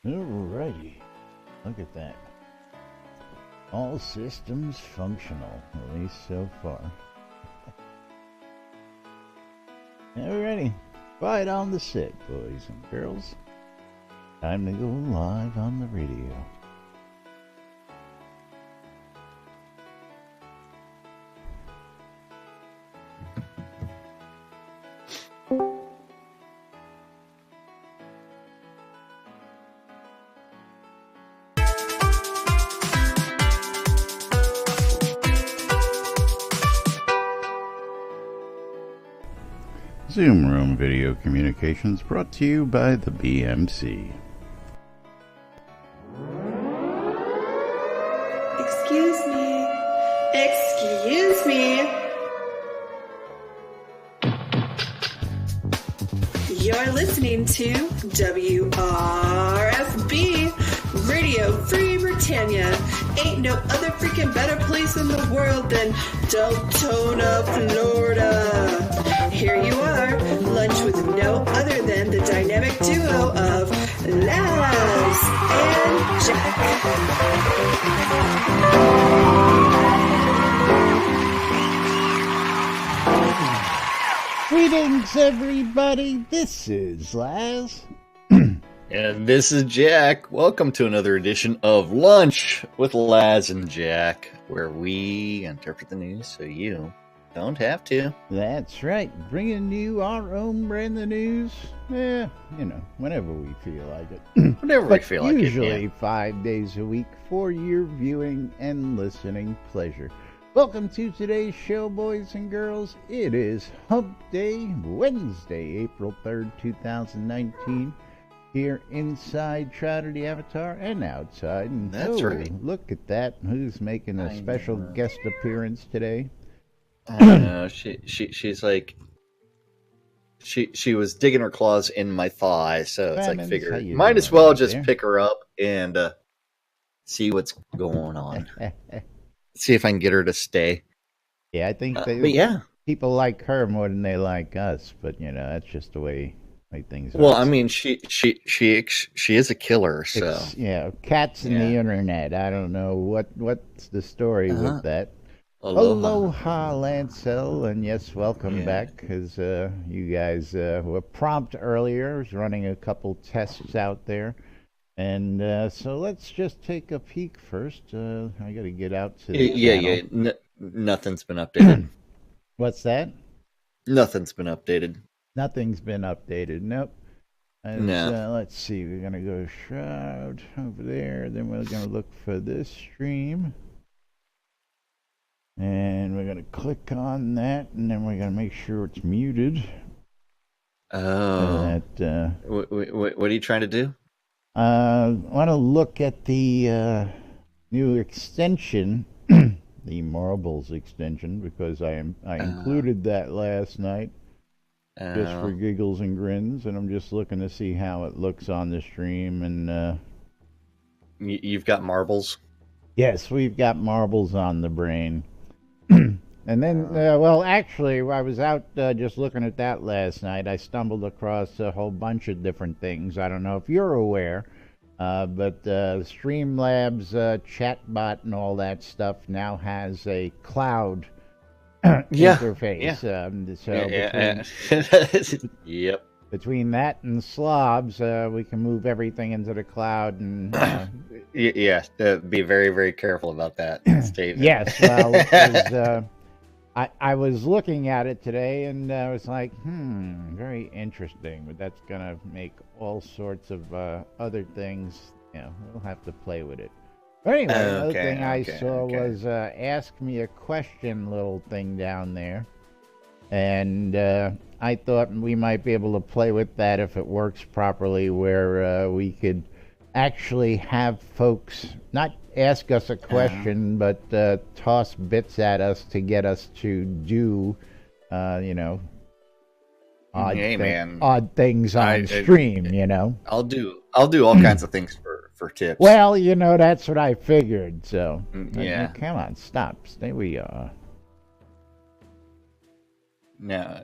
Alrighty, look at that. All systems functional, at least so far. Alrighty, right on the set, boys and girls. Time to go live on the radio. Zoom Room Video Communications brought to you by the BMC. Excuse me. Excuse me. You're listening to WRFB, Radio Free Britannia. Ain't no other freaking better place in the world than Deltona, Florida. Here you are, lunch with no other than the dynamic duo of Laz and Jack. Greetings, everybody. This is Laz. And this is Jack. Welcome to another edition of Lunch with Laz and Jack, where we interpret the news so you don't have to. That's right. Bringing you our own brand of news. Whenever we feel like it. Whenever we feel like it. Usually 5 days a week for your viewing and listening pleasure. Welcome to today's show, boys and girls. It is Hump Day, Wednesday, April 3rd, 2019. Here inside Shroud the Avatar and outside. And that's right. Look at that. Who's making a special guest appearance today? I know. She's like, she was digging her claws in my thigh, so it's like, figure, might as well just pick her up and see what's going on. See if I can get her to stay. Yeah, I think people like her more than they like us, but that's just the way things are. Well, I mean, she is a killer, so cats in the internet. I don't know what's the story with that. Aloha, Lancel, and yes, welcome back, because you guys were prompt earlier. I was running a couple tests out there. And so let's just take a peek first. I got to get out to the channel. Nothing's been updated. What's that? Nothing's been updated. Nothing's been updated. Nope. No. Let's see. We're going to go Shroud over there. Then we're going to look for this stream. And we're going to click on that. And then we're going to make sure it's muted. Oh. What are you trying to do? I want to look at the new extension, the Marbles extension, because I included that last night just for giggles and grins, and I'm just looking to see how it looks on the stream. And you've got marbles? Yes, we've got marbles on the brain. And then, actually, I was out just looking at that last night. I stumbled across a whole bunch of different things. I don't know if you're aware, but Streamlabs chatbot and all that stuff now has a cloud interface. Between that and slobs, we can move everything into the cloud. And be very, very careful about that statement. Yes, well, I was looking at it today, and I was like, very interesting. But that's going to make all sorts of other things. We'll have to play with it. But anyway, the other thing I saw was ask me a question little thing down there. And I thought we might be able to play with that if it works properly, where we could actually have folks not ask us a question, but toss bits at us to get us to do, odd things on stream. I'll do all kinds of things for tips. Well, that's what I figured. So come on, stop, stay where you are. Now,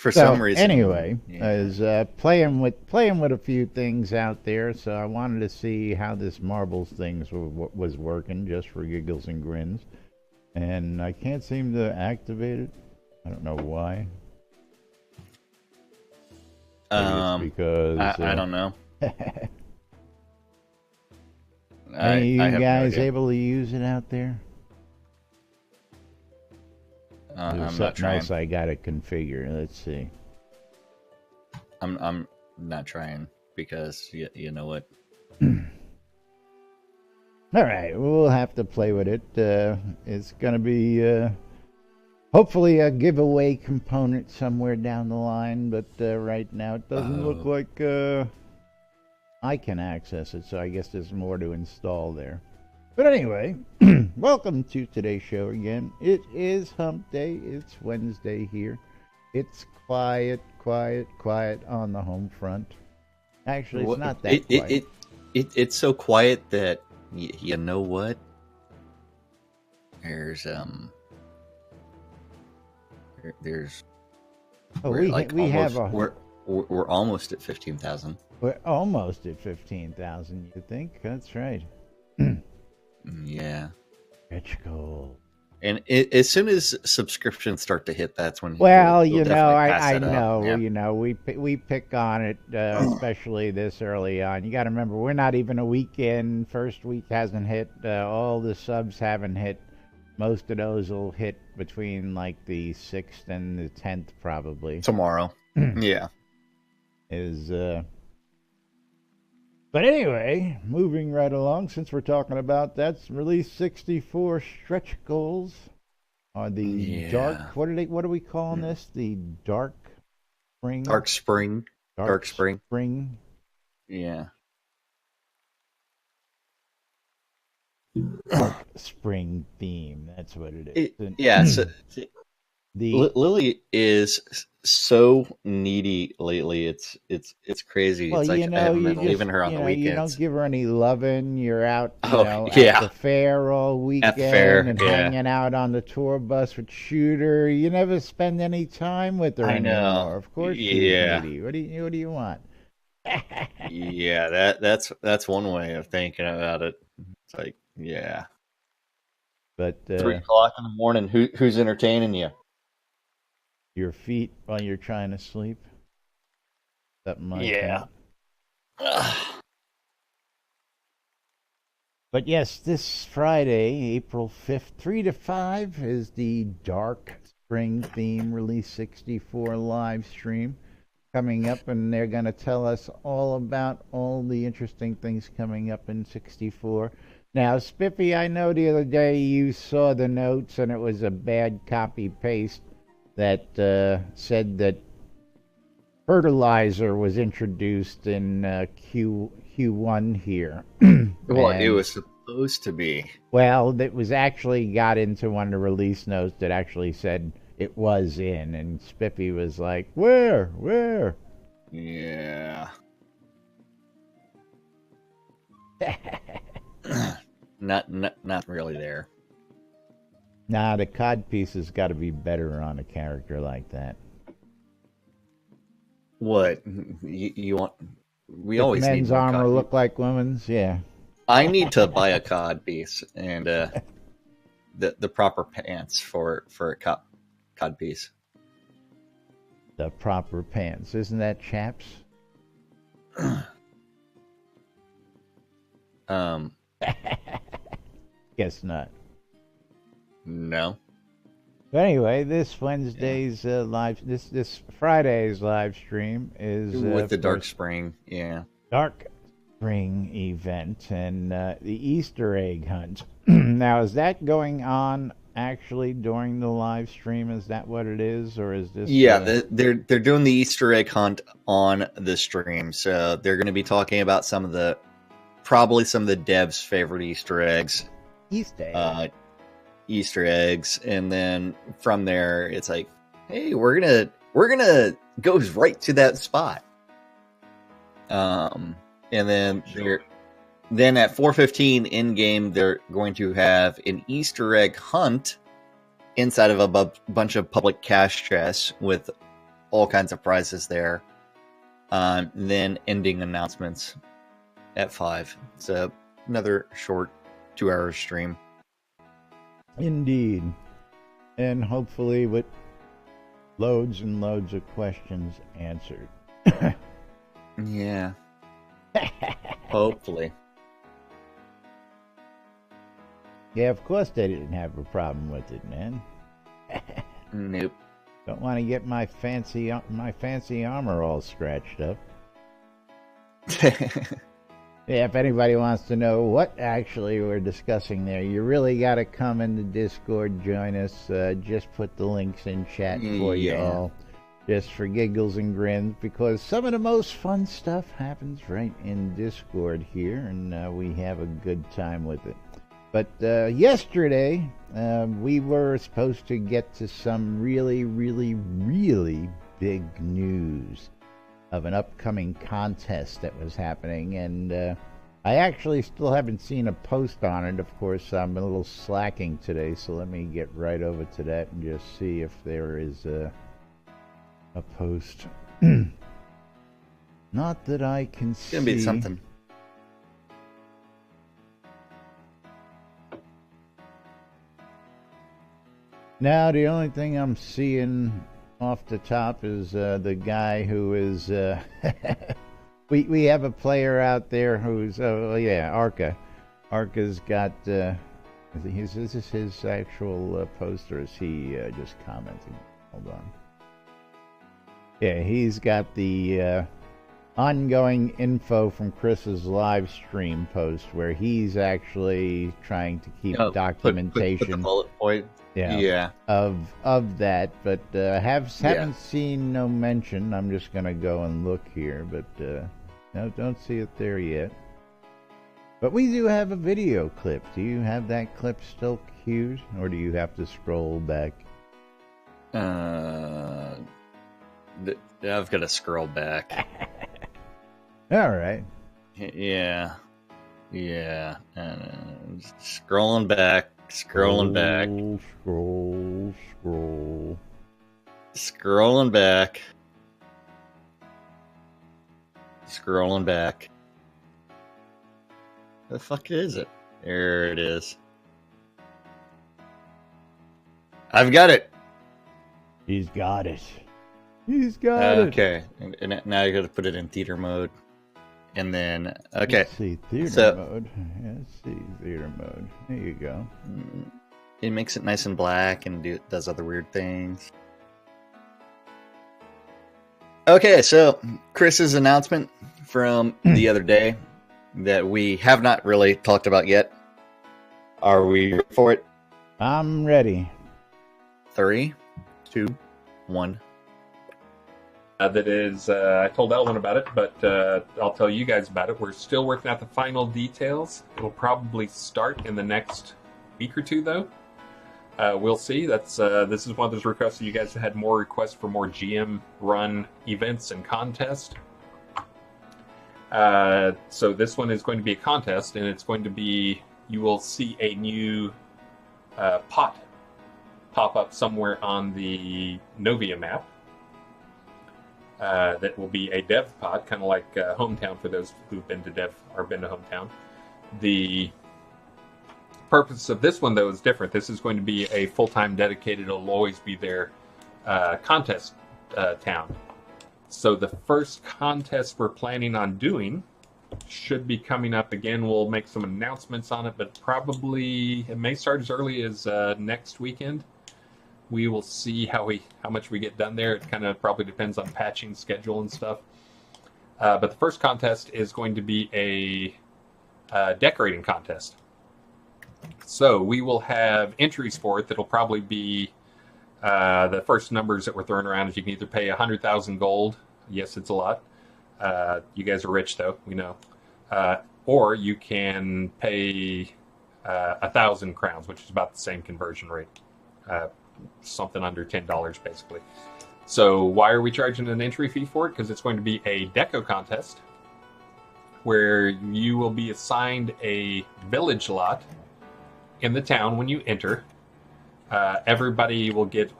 For some reason. Anyway, I was playing with a few things out there, so I wanted to see how this marbles thing was working, just for giggles and grins. And I can't seem to activate it. I don't know why. Because I don't know. Are you guys able to use it out there? I'm not trying. Else I gotta configure. Let's see. I'm not trying because you know what. All right, we'll have to play with it. It's gonna be hopefully a giveaway component somewhere down the line, but right now it doesn't look like I can access it. So I guess there's more to install there. But anyway, welcome to today's show again. It is Hump Day. It's Wednesday here. It's quiet on the home front. Actually, it's not that quiet. It's so quiet that you know what? There's we're almost at 15,000. We're almost at 15,000. You think? That's right. Yeah. Rich gold. And as soon as subscriptions start to hit, that's when. Well, you know, I know, yeah. You know, we pick on it, especially this early on. You got to remember, we're not even a week in. First week hasn't hit. All the subs haven't hit. Most of those will hit between like the 6th and the 10th, probably tomorrow. Yeah. But anyway, moving right along, since we're talking about that's release 64 stretch goals are the dark. What are we calling this? The dark spring. Dark spring. Dark spring. Spring. Yeah. Dark spring theme. That's what it is. Yeah. So, Lily is so needy lately. It's crazy. Well, it's like I haven't been leaving her on the weekends. You don't give her any loving. You're out, at the fair all weekend and hanging out on the tour bus with Shooter. You never spend any time with her anymore. Of course, she's needy. What do you want? Yeah, that's one way of thinking about it. It's like, yeah. But 3 o'clock in the morning, who's entertaining you? Your feet while you're trying to sleep. Something like that. But yes, this Friday, April 5th, 3 to 5, is the Dark Spring Theme Release 64 live stream coming up, and they're going to tell us all about all the interesting things coming up in 64. Now, Spiffy, I know the other day you saw the notes, and it was a bad copy-paste that said that fertilizer was introduced in Q1 here. Well, it was supposed to be. Well, it was actually got into one of the release notes that actually said it was in, and Spiffy was like, Where? Yeah. Not really there. Nah, the codpiece has got to be better on a character like that. What you want? We always need men's armor look like women's. Yeah. I need to buy a codpiece and the proper pants for a codpiece. The proper pants, isn't that chaps? Guess not. No. But anyway, this Wednesday's this Friday's live stream is with the Dark Spring, Dark Spring event and the Easter egg hunt. Now, is that going on actually during the live stream? Is that what it is, or is this? Yeah, they're doing the Easter egg hunt on the stream, so they're going to be talking about probably some of the devs' favorite Easter eggs. Easter eggs, and then from there it's like, hey, we're gonna go right to that spot. And then then at 4:15 in game they're going to have an Easter egg hunt inside of a bunch of public cache chests with all kinds of prizes there. Then ending announcements at 5. So another short 2-hour stream. Indeed. And hopefully with loads and loads of questions answered. Yeah. Hopefully. Yeah, of course they didn't have a problem with it, man. Nope. Don't want to get my fancy armor all scratched up. Yeah, if anybody wants to know what actually we're discussing there, you really got to come in the Discord, join us. Just put the links in chat for you all, just for giggles and grins, because some of the most fun stuff happens right in Discord here, and we have a good time with it. But yesterday, we were supposed to get to some really, really, really big news of an upcoming contest that was happening, and I actually still haven't seen a post on it. Of course, I'm a little slacking today, so let me get right over to that and just see if there is a post. Not that I can see. It's gonna be something. Now, the only thing I'm seeing off the top is the guy who is... we have a player out there who's... Arca. Arca's got... is this his actual post, or is he just commenting? Hold on. Yeah, he's got the ongoing info from Chris's live stream post, where he's actually trying to keep documentation. Put the bullet point. Yeah. Of that, but haven't seen no mention. I'm just gonna go and look here, but no, don't see it there yet. But we do have a video clip. Do you have that clip still queued, or do you have to scroll back? I've got to scroll back. All right. Yeah. Scrolling back. Scrolling back. Scrolling back. Scrolling back. Where the fuck is it? There it is. I've got it. He's got it. He's got it. Okay. And now you got to put it in theater mode. And then, okay. Let's see, theater mode. Let's see, theater mode. There you go. It makes it nice and black and does other weird things. Okay, so Chris's announcement from the other day that we have not really talked about yet. Are we ready for it? I'm ready. 3, 2, 1. That is, I told Elvin about it, but I'll tell you guys about it. We're still working out the final details. It'll probably start in the next week or two, though. We'll see. This is one of those requests that you guys had more requests for more GM-run events and contests. So this one is going to be a contest, and it's going to be, you will see a new pot pop up somewhere on the Novia map. That will be a dev pod, kind of like Hometown for those who've been to dev or been to Hometown. The purpose of this one, though, is different. This is going to be a full-time dedicated, it'll always be there, contest town. So the first contest we're planning on doing should be coming up again. We'll make some announcements on it, but probably it may start as early as next weekend. We will see how much we get done there. It kind of probably depends on patching schedule and stuff. But the first contest is going to be a decorating contest. So we will have entries for it that'll probably be the first numbers that we're throwing around is you can either pay 100,000 gold. Yes, it's a lot. You guys are rich, though, we know. Or you can pay 1,000 crowns, which is about the same conversion rate. Something under $10, basically. So why are we charging an entry fee for it? Because it's going to be a deco contest where you will be assigned a village lot in the town when you enter. Everybody will get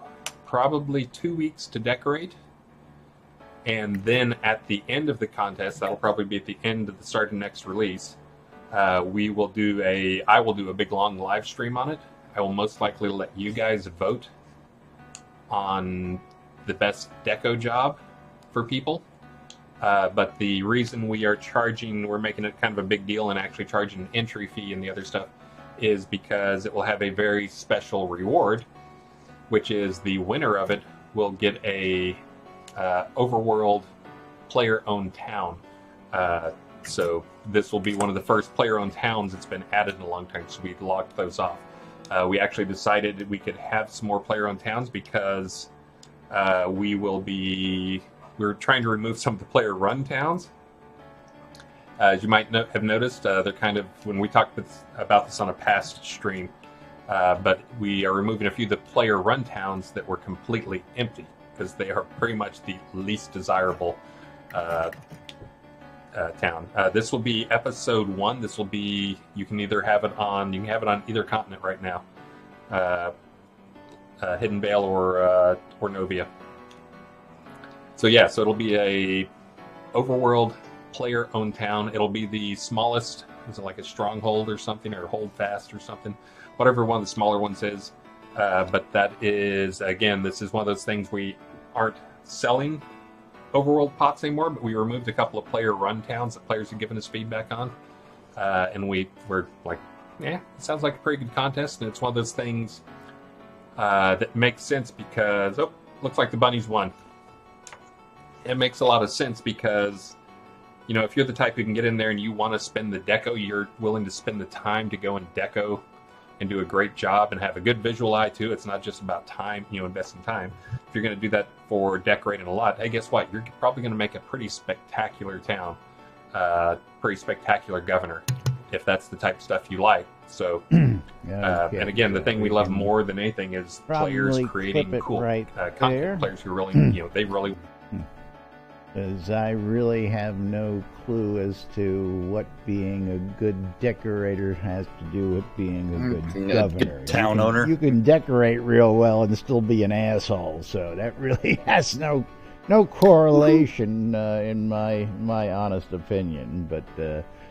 probably 2 weeks to decorate, And then at the end of the contest, that'll probably be at the end of the start of the next release, I will do a big long live stream on it. I will most likely let you guys vote on the best deco job for people. But the reason we're making it kind of a big deal and actually charging an entry fee and the other stuff is because it will have a very special reward, which is the winner of it will get a overworld player-owned town. So this will be one of the first player-owned towns that's been added in a long time, so we locked those off. We actually decided we could have some more player-owned towns because we're trying to remove some of the player-run towns. As you might have noticed, they're kind of, when we talked about this on a past stream, but we are removing a few of the player-run towns that were completely empty because they are pretty much the least desirable town. This will be episode 1. This will be, you can have it on either continent right now, Hidden Vale or Novia. So it'll be a overworld player-owned town. It'll be the smallest. Is it like a stronghold or something, or hold fast or something? Whatever one of the smaller ones is. But that is, again, this is one of those things we aren't selling overworld pots anymore, but we removed a couple of player-run towns that players have given us feedback on. And we're like, it sounds like a pretty good contest, and it's one of those things that makes sense because, looks like the bunnies won. It makes a lot of sense because, if you're the type who can get in there and you want to spend the deco, you're willing to spend the time to go and deco and do a great job and have a good visual eye too. It's not just about time, investing time. If you're going to do that for decorating a lot, hey, guess what? You're probably going to make a pretty spectacular town, pretty spectacular governor, if that's the type of stuff you like. So, and again, the thing we love more than anything is players creating cool content. Players who really, they really. Because I really have no clue as to what being a good decorator has to do with being a good governor. Good town owner. You can decorate real well and still be an asshole, so that really has no correlation in my honest opinion. But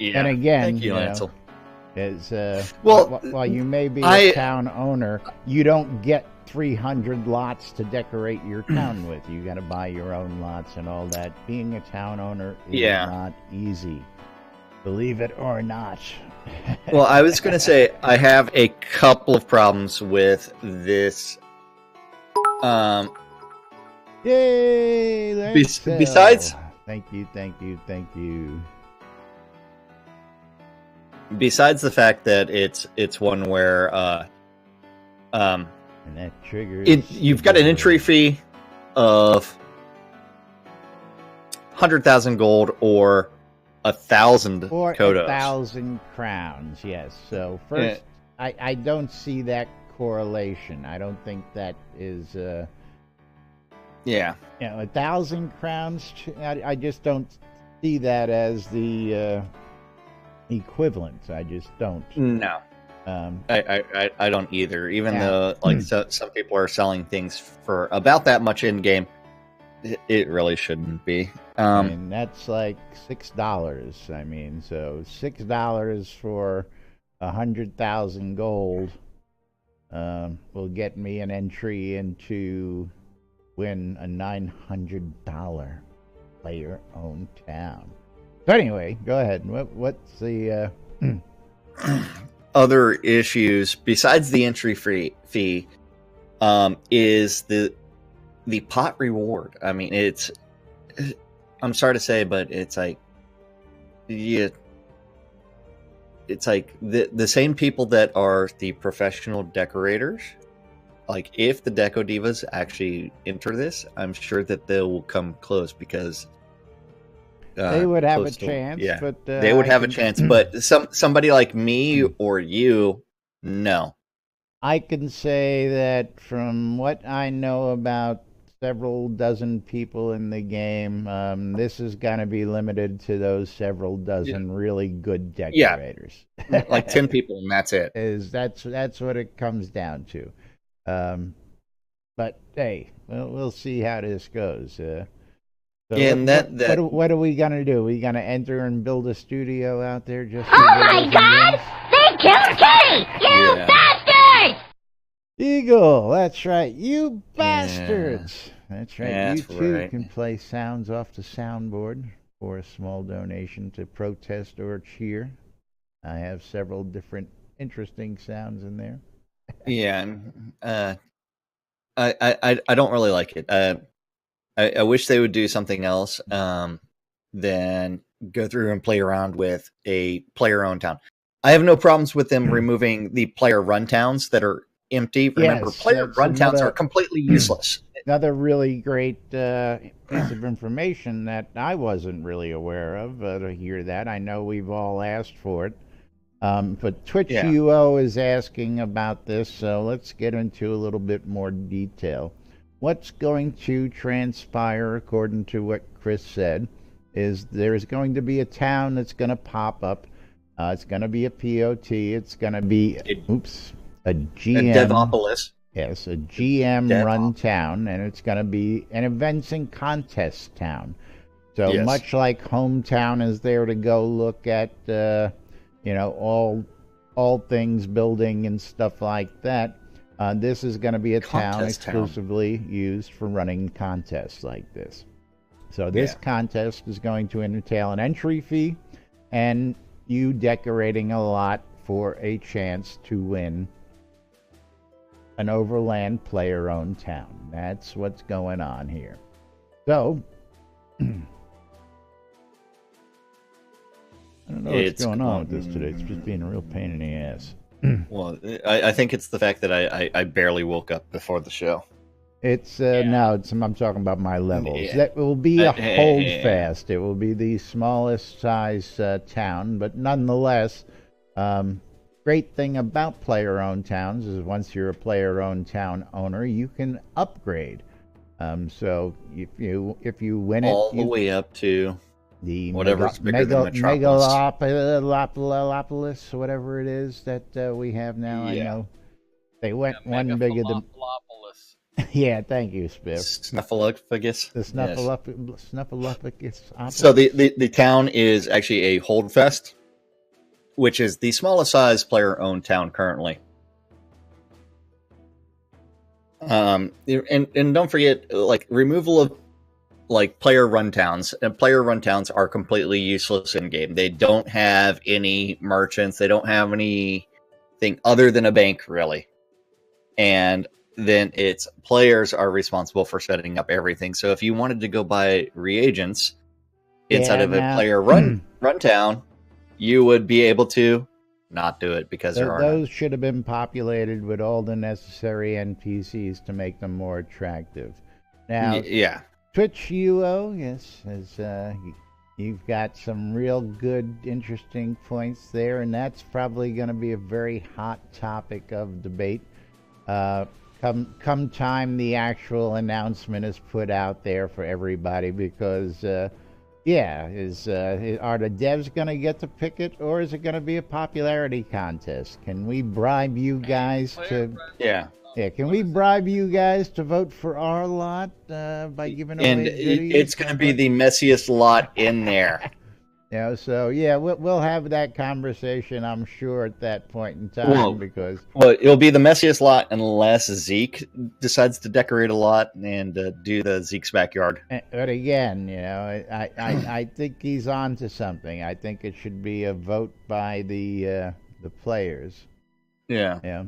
and again, thank you, Ansel. While you may be a town owner, you don't get 300 lots to decorate your town with. You got to buy your own lots and all that. Being a town owner is not easy, believe it or not. Well, I was going to say I have a couple of problems with this. Yay! Besides, thank you. Besides the fact that it's one where and that triggers. You've got an entry fee of 100,000 gold or 1,000 kodos. 1,000 crowns. Yes. So first, I don't see that correlation. I don't think that is. 1,000 crowns. I just don't see that as the equivalent. I just don't. No. I don't either. Even though some people are selling things for about that much in game, it really shouldn't be. And that's like $6. I mean, so $6 for 100,000 gold will get me an entry into win a $900 player-owned town. So anyway, go ahead. What's the other issues besides the entry fee is the pot reward. I mean, I'm sorry to say, but it's like the same people that are the professional decorators. Like, if the Deco Divas actually enter this, I'm sure that they will come close because they would have a chance. But they would have a chance. But somebody like me or you, no. I can say that from what I know about several dozen people in the game, this is going to be limited to those several dozen really good decorators. Like 10 people, and that's it. That's what it comes down to. But hey, we'll see how this goes. So and what are we gonna do? We gonna enter and build a studio out there just? Oh my God! They killed Kitty! You bastards! Eagle, that's right, you bastards. That's right. That's you too right. can play sounds off the soundboard for a small donation to protest or cheer. I have several different interesting sounds in there. Yeah, I don't really like it. I wish they would do something else than go through and play around with a player-owned town. I have no problems with them removing the player-run towns that are empty. Remember, Yes, player-run towns are completely useless. Another really great piece of information that I wasn't really aware of. To hear that, I know we've all asked for it. But Twitch UO is asking about this, so let's get into a little bit more detail. What's going to transpire, according to what Chris said, is there's going to be a town that's going to pop up. It's going to be a POT. It's going to be, a GM. A Devopolis. Yes, a GM-run town, and it's going to be an events and contests town. So much like Hometown is there to go look at, all things building and stuff like that. This is going to be a town exclusively used for running contests like this. So this contest is going to entail an entry fee and you decorating a lot for a chance to win an overland player-owned town. That's what's going on here. So, I don't know what's going on with this today. It's just being a real pain in the ass. Well, I think it's the fact that I barely woke up before the show. It's I'm talking about my levels. Yeah. That will be a hold fast. It will be the smallest size town, but nonetheless, great thing about player-owned towns is once you're a player-owned town owner, you can upgrade. So if you win it, all the way up to the whatever's bigger than Metropolis. Megalopolis, whatever it is that we have now. I know they went one bigger than. Yeah, thank you, Spiff. Snuffleupagus. The Snuffleupagus. So the town is actually a holdfest, which is the smallest size player-owned town currently. And don't forget, like, removal of player-run towns. And player-run towns are completely useless in game. They don't have any merchants. They don't have anything other than a bank, really. And then its players are responsible for setting up everything. So if you wanted to go buy reagents inside of a player run town, you would be able to not do it because there are those should have been populated with all the necessary NPCs to make them more attractive. Now, Twitch UO, you've got some real good, interesting points there, and that's probably going to be a very hot topic of debate. Come time the actual announcement is put out there for everybody, because are the devs going to get to pick it, or is it going to be a popularity contest? Can we bribe you guys to can we bribe you guys to vote for our lot by giving away goodies? It's going to be the messiest lot in there. We'll have that conversation, I'm sure, at that point in time, Well, it'll be the messiest lot unless Zeke decides to decorate a lot and do the Zeke's backyard. But again, I think he's on to something. I think it should be a vote by the players. Yeah.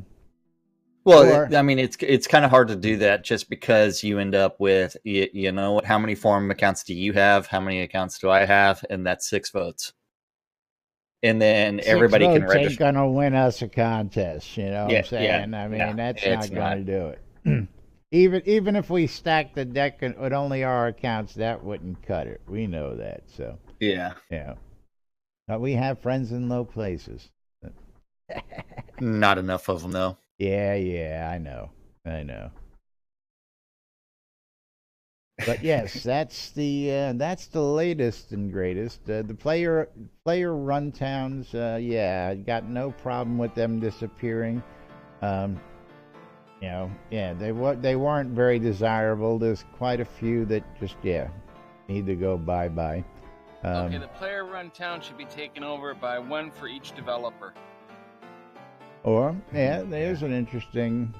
Well, I mean, it's kind of hard to do that just because you end up with, how many forum accounts do you have? How many accounts do I have? And that's 6 votes. And then everybody can register. Ain't going to win us a contest, what I'm saying? That's not going to do it. Even if we stack the deck with only our accounts, that wouldn't cut it. We know that, so. Yeah. But we have friends in low places. Not enough of them, though. Yeah, I know. But yes, that's the latest and greatest. The player run towns, got no problem with them disappearing. They weren't very desirable. There's quite a few that just need to go bye-bye. Okay, the player-run town should be taken over by one for each developer. Or, yeah, there's an interesting...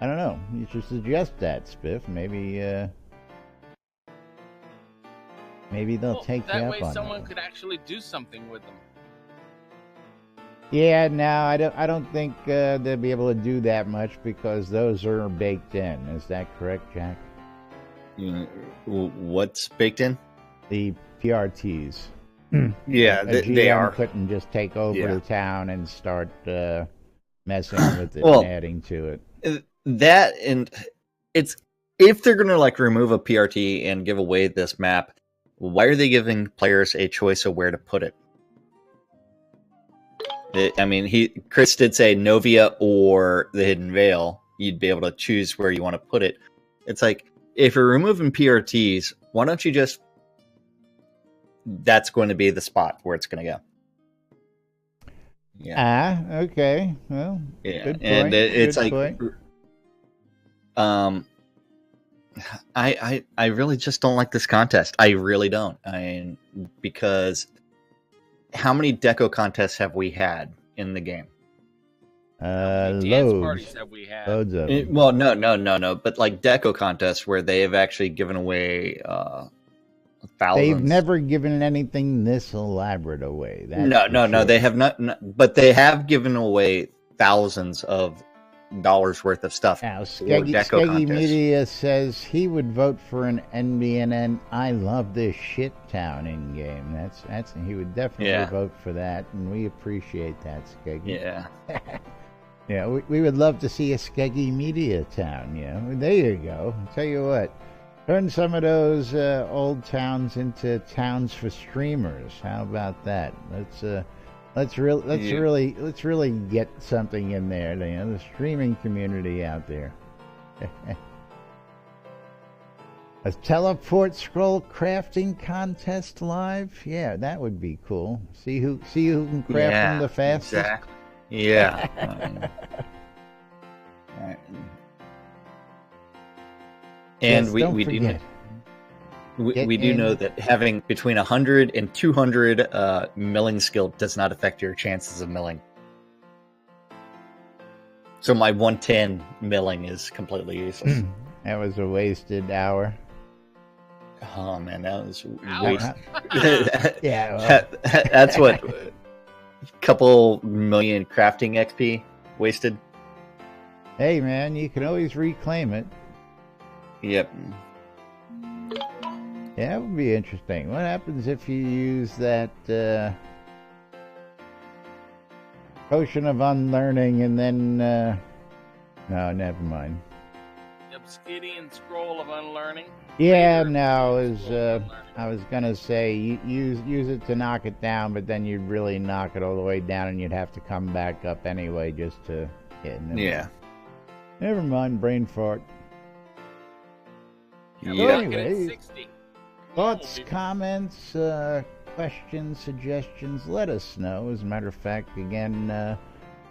I don't know. You should suggest that, Spiff. Maybe they'll take you up on that. That way someone could actually do something with them. Yeah, no, I don't think they'll be able to do that much because those are baked in. Is that correct, Jack? What's baked in? The PRTs. Yeah, they are. Couldn't just take over the town and start messing with it and adding to it. That, and it's, if they're gonna like remove a PRT and give away this map, why are they giving players a choice of where to put it? Chris did say Novia or the Hidden Vale. You'd be able to choose where you want to put it. It's like, if you're removing PRTs, why don't you just... That's going to be the spot where it's going to go. Yeah. Okay. Well, yeah, good point. And it's good like, point. I really just don't like this contest. I really don't. Because how many deco contests have we had in the game? Dance parties have we had? Loads of them. Well, no. But like deco contests where they have actually given away thousands. They've never given anything this elaborate away. No. They have not. But they have given away thousands of dollars worth of stuff. Now, Skeggy Media says he would vote for an NBNN I love this shit town in game. That's he would definitely vote for that, and we appreciate that, Skeggy. Yeah. Yeah, we would love to see a Skeggy Media town. Yeah, there you go. I'll tell you what, turn some of those old towns into towns for streamers. How about that? Let's really get something in there. You know, the streaming community out there. A teleport scroll crafting contest live? Yeah, that would be cool. See who can craft them the fastest. Exactly. Yeah. And yes, we do know that having between 100 and 200 milling skill does not affect your chances of milling. So my 110 milling is completely useless. That was a wasted hour. Oh man, that was wasted. Yeah, well. That's what a couple million crafting XP wasted. Hey man, you can always reclaim it. Yep. Yeah, that would be interesting. What happens if you use that potion of unlearning and then... no, never mind. The Obsidian Scroll of Unlearning? Yeah, no, I was going to say use it to knock it down, but then you'd really knock it all the way down and you'd have to come back up anyway just to get in. Yeah. Never mind, brain fart. Yeah. Anyway, thoughts, comments, questions, suggestions, let us know. As a matter of fact, again,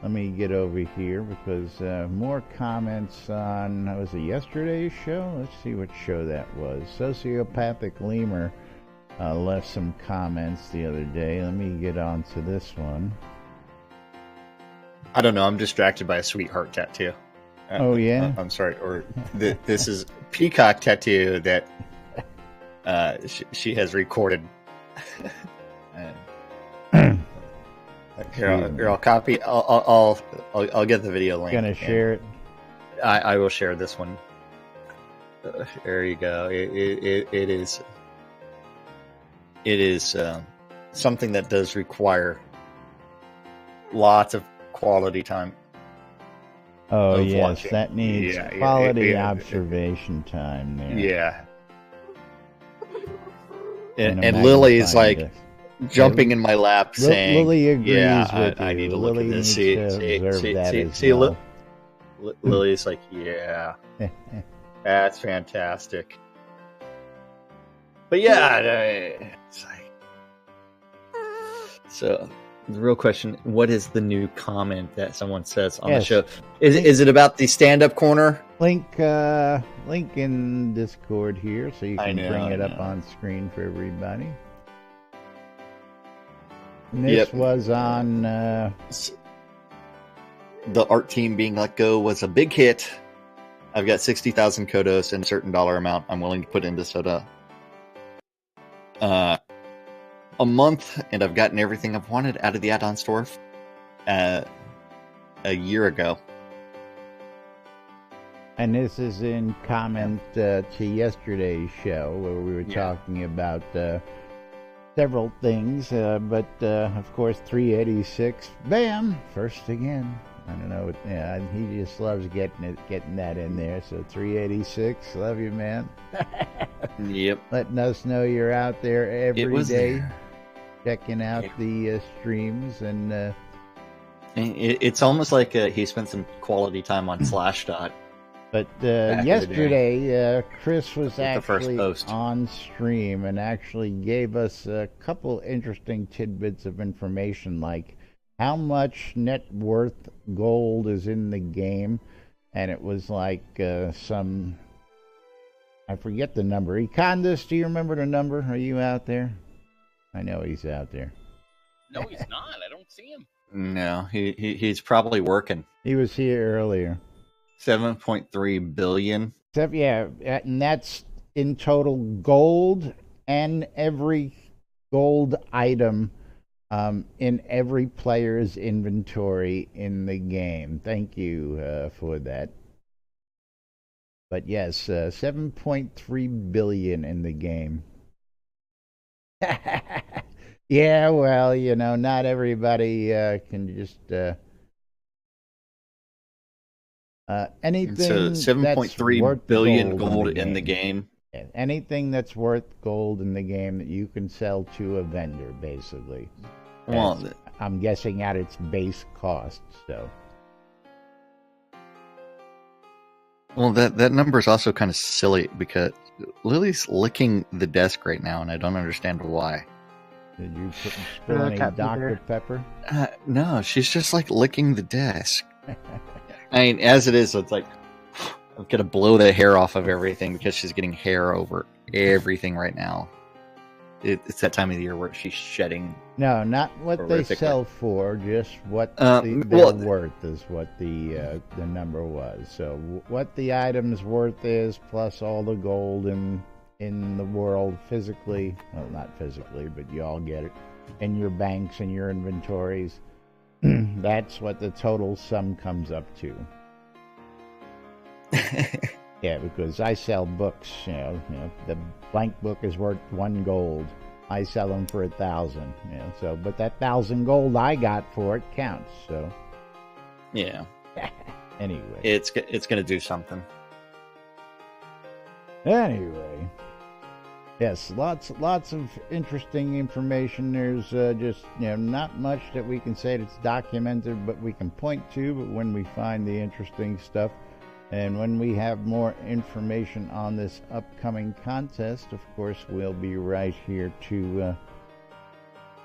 let me get over here because more comments on, was it yesterday's show? Let's see what show that was. Sociopathic Lemur left some comments the other day. Let me get on to this one. I don't know, I'm distracted by a sweetheart tattoo. Oh, yeah? I'm sorry, or this is Peacock tattoo that she has recorded. Here, I'll copy. I'll get the video link. Gonna share it. I will share this one. There you go. It is something that does require lots of quality time. Oh yes, watching. That needs quality observation time there. Yeah. And Lily is like jumping in my lap saying, Lily agrees with you. I need to Lily look at this. See, Lily's like, yeah, that's fantastic. But yeah, it's like, so the real question: what is the new comment that someone says on the show? Is it about the stand-up corner? Link in Discord here, so you can bring it up on screen for everybody. And this was on the art team being let go was a big hit. I've got 60,000 Kodos and a certain dollar amount I'm willing to put into Soda. A month, and I've gotten everything I've wanted out of the add-on store a year ago. And this is in comment to yesterday's show where we were talking about several things, but of course 386, bam, first again. I don't know, he just loves getting that in there. So 386, love you, man. Yep. Letting us know you're out there every day, there. Checking out the streams, and it's almost like he spent some quality time on Slashdot. But yesterday, Chris was actually on stream and actually gave us a couple interesting tidbits of information, like how much net worth gold is in the game. And it was like some... I forget the number. Econdas, do you remember the number? Are you out there? I know he's out there. No, he's not. I don't see him. No, he's probably working. He was here earlier. 7.3 billion. Yeah, and that's in total gold and every gold item in every player's inventory in the game. Thank you for that. But yes, 7.3 billion in the game. Yeah, well, not everybody can just... anything so 7.3 billion gold in the game. Yeah, anything that's worth gold in the game that you can sell to a vendor, basically. Well, I'm guessing at its base cost. So. Well, that number is also kind of silly because Lily's licking the desk right now, and I don't understand why. Did you spill any Dr. Pepper? No, she's just like licking the desk. I mean, as it is, it's like I'm gonna blow the hair off of everything because she's getting hair over everything right now. It's that time of the year where she's shedding. No, not what they sell for, just what they're worth is what the number was. So what the item's worth is, plus all the gold in the world physically, well, not physically, but you all get it, in your banks and your inventories. That's what the total sum comes up to. Yeah, because I sell books, the blank book is worth 1 gold. I sell them for 1,000, so, but that 1,000 gold I got for it counts, so. Yeah. Anyway. It's gonna do something. Anyway. Yes, lots of interesting information. There's just, not much that we can say that's documented, but we can point to, but when we find the interesting stuff, and when we have more information on this upcoming contest, of course, we'll be right here to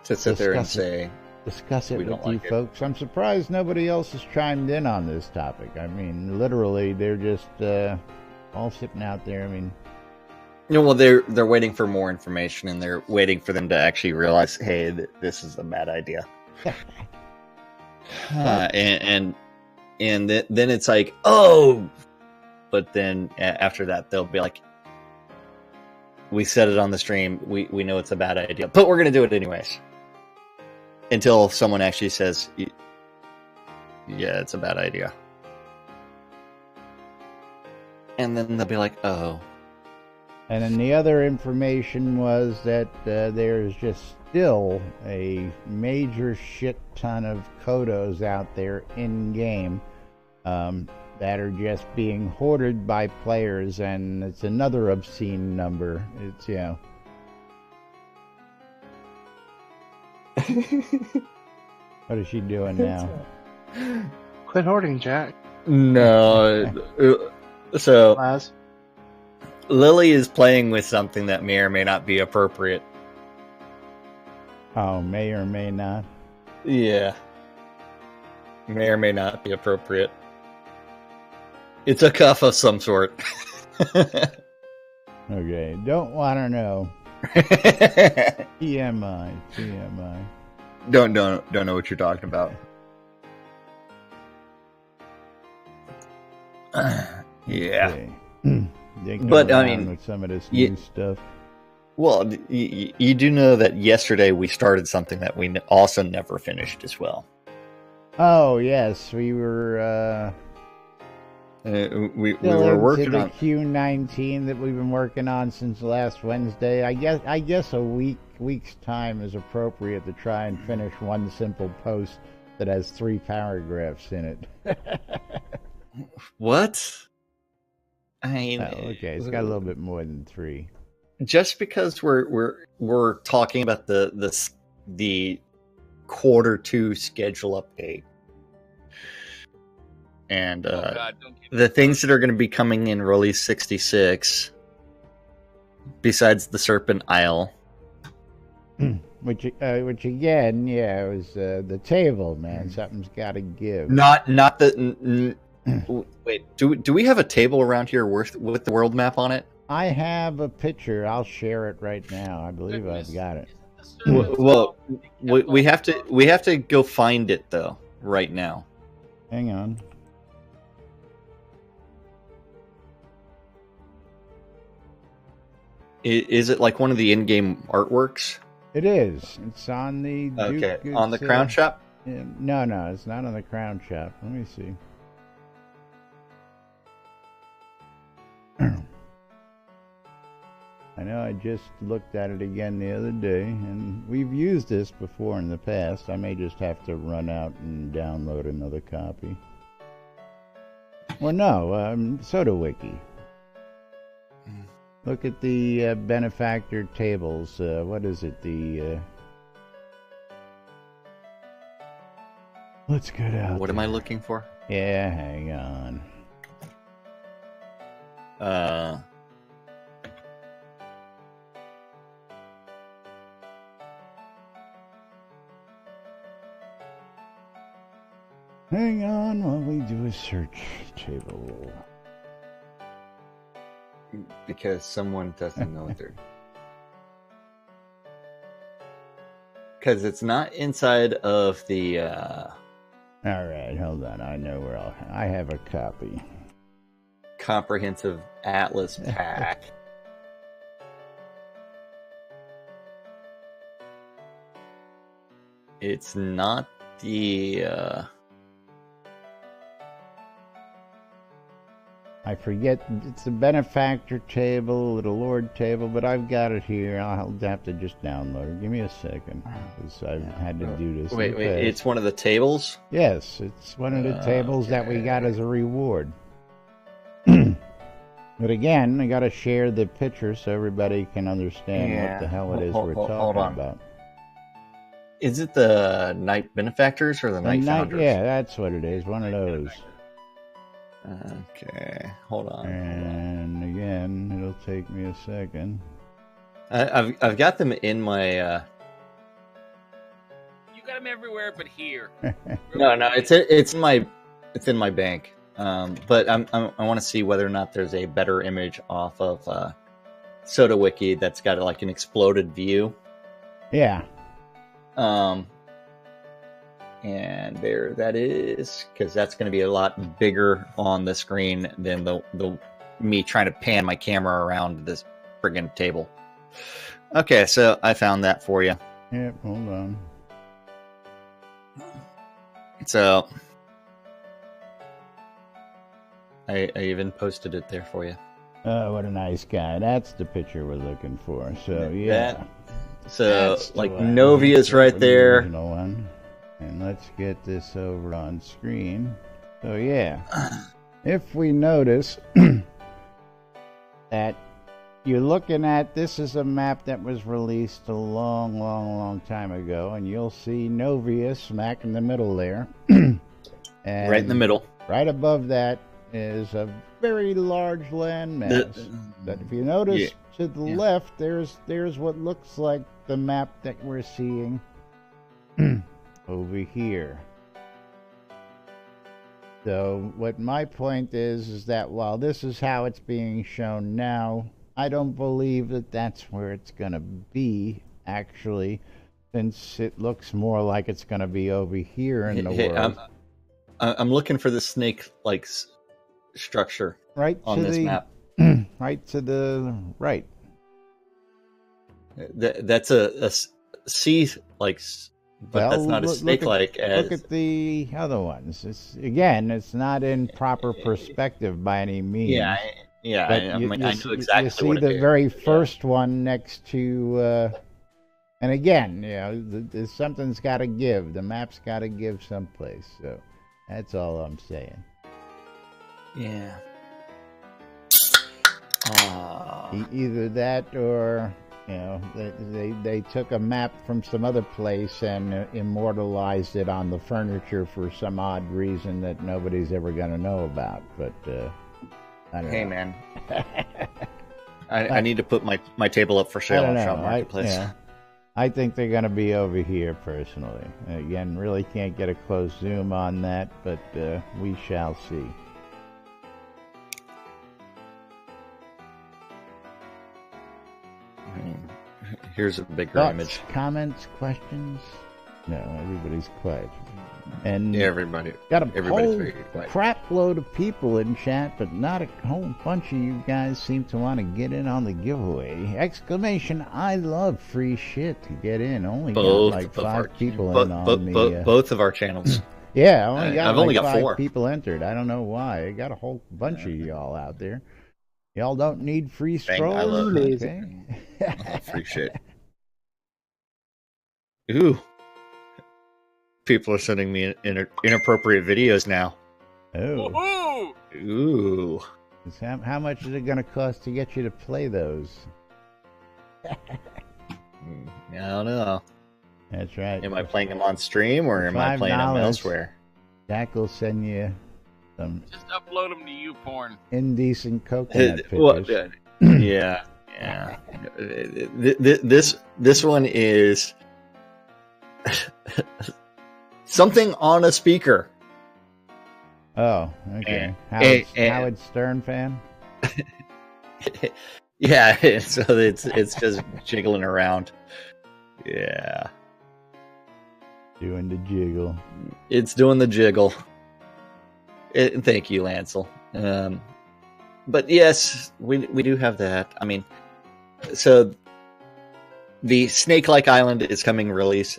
sit there and say, discuss it with you folks. I'm surprised nobody else has chimed in on this topic. I mean, literally, they're just all sitting out there. I mean, well, they're waiting for more information, and they're waiting for them to actually realize, hey, this is a bad idea. And then it's like, oh, but then after that, they'll be like, we said it on the stream, we know it's a bad idea, but we're going to do it anyways. Until someone actually says, yeah, it's a bad idea. And then they'll be like, oh. And then the other information was that there's just still a major shit ton of Kodos out there in-game that are just being hoarded by players, and it's another obscene number. It's, What is she doing now? Quit hoarding, Jack. No. So... Laz? Lily is playing with something that may or may not be appropriate. Oh, may or may not. Yeah. May or may not be appropriate. It's a cuff of some sort. Okay, don't want to know. TMI. Don't know what you're talking about. Yeah. Okay. But I mean, with some of this new stuff. Well, you do know that yesterday we started something that we also never finished as well. Oh yes, we were. We were working on Q19 that we've been working on since last Wednesday. I guess a week's time is appropriate to try and finish one simple post that has 3 paragraphs in it. What? I mean, okay, it's got a little bit more than 3. Just because we're talking about the Q2 schedule update. And the things that are going to be coming in release 66, besides the Serpent Isle, which again, yeah, it was the table, man. Something's got to give. Not the. Wait, do we have a table around here with the world map on it? I have a picture. I'll share it right now. I believe I've got it. Well, we have to go find it though right now. Hang on. Is it like one of the in-game artworks? It is. It's on the on the Crown Shop? No, it's not on the Crown Shop. Let me see. I know I just looked at it again the other day, and we've used this before in the past. I may just have to run out and download another copy. Well, no, SodaWiki. Look at the benefactor tables. What is it? Let's get out. What am I looking for? Yeah, hang on. Hang on while we do a search table. Because someone doesn't know they're... Because it's not inside of the... Alright, hold on. I know where I have a copy. Comprehensive Atlas Pack. It's not the... I forget, it's a benefactor table, the Lord table, but I've got it here. I'll have to just download it. Give me a second, because I've had to do this. Wait, it's one of the tables? Yes, it's one of the tables that we got as a reward. But again, I got to share the picture so everybody can understand what the hell it is we're talking about. Is it the Knight Benefactors or the Knight Founders? Yeah, that's what it is, one of those. Okay, hold on. And again, it'll take me a second. I've got them in my. You got them everywhere, but here. No, it's in my bank. But I want to see whether or not there's a better image off of SodaWiki that's got like an exploded view. Yeah. And there that is, because that's going to be a lot bigger on the screen than the me trying to pan my camera around this friggin' table. Okay, so I found that for you. Yep, hold on. So I even posted it there for you. Oh, what a nice guy. That's the picture we're looking for. So, yeah. That's like Novia's right there. One. And let's get this over on screen. So, yeah. If we notice that you're looking at, this is a map that was released a long time ago, and you'll see Novia smack in the middle there. And right in the middle. Right above that is a very large landmass. That if you notice to the left, there's what looks like the map that we're seeing. over here. So what my point is that while this is how it's being shown now, I don't believe that that's where it's going to be, actually, since it looks more like it's going to be over here in the world. I'm looking for the snake-like structure right on this map. Right to the right. That's a sea-like, but that's not as snake-like as... Look at the other ones. It's not in proper perspective by any means. I know exactly. You see the very first one next to, and again, something's got to give. The map's got to give someplace. So that's all I'm saying. Yeah. Either that or they took a map from some other place and immortalized it on the furniture for some odd reason that nobody's ever going to know about. But I don't know. Man, I need to put my table up for sale on Shroud Marketplace. I think they're going to be over here personally. Again, really can't get a close zoom on that, but we shall see. Here's a bigger Thoughts, image. Comments, questions? No, everybody's quiet. And everybody got a very whole crap load of people in chat, but not a whole bunch of you guys seem to want to get in on the giveaway. Exclamation, I love free shit to get in. Only got like 5 people in on the... both of our channels. Yeah, I've only got 5 4 people entered. I don't know why. I got a whole bunch of y'all out there. Y'all don't need free scrolls? I love it. Okay. I love free shit. Ooh. People are sending me inappropriate videos now. Oh. Ooh. How much is it going to cost to get you to play those? I don't know. That's right. Am I playing them on stream or am I playing them elsewhere? Jack will send you some... Just upload them to YouPorn. Indecent coconut pictures. Yeah. This one is... something on a speaker. Oh, okay. Howard Stern fan? Yeah, so it's just jiggling around. Yeah. Doing the jiggle. It's doing the jiggle. Thank you, Lancel. But yes, we do have that. I mean, so the Snake-like Island is coming release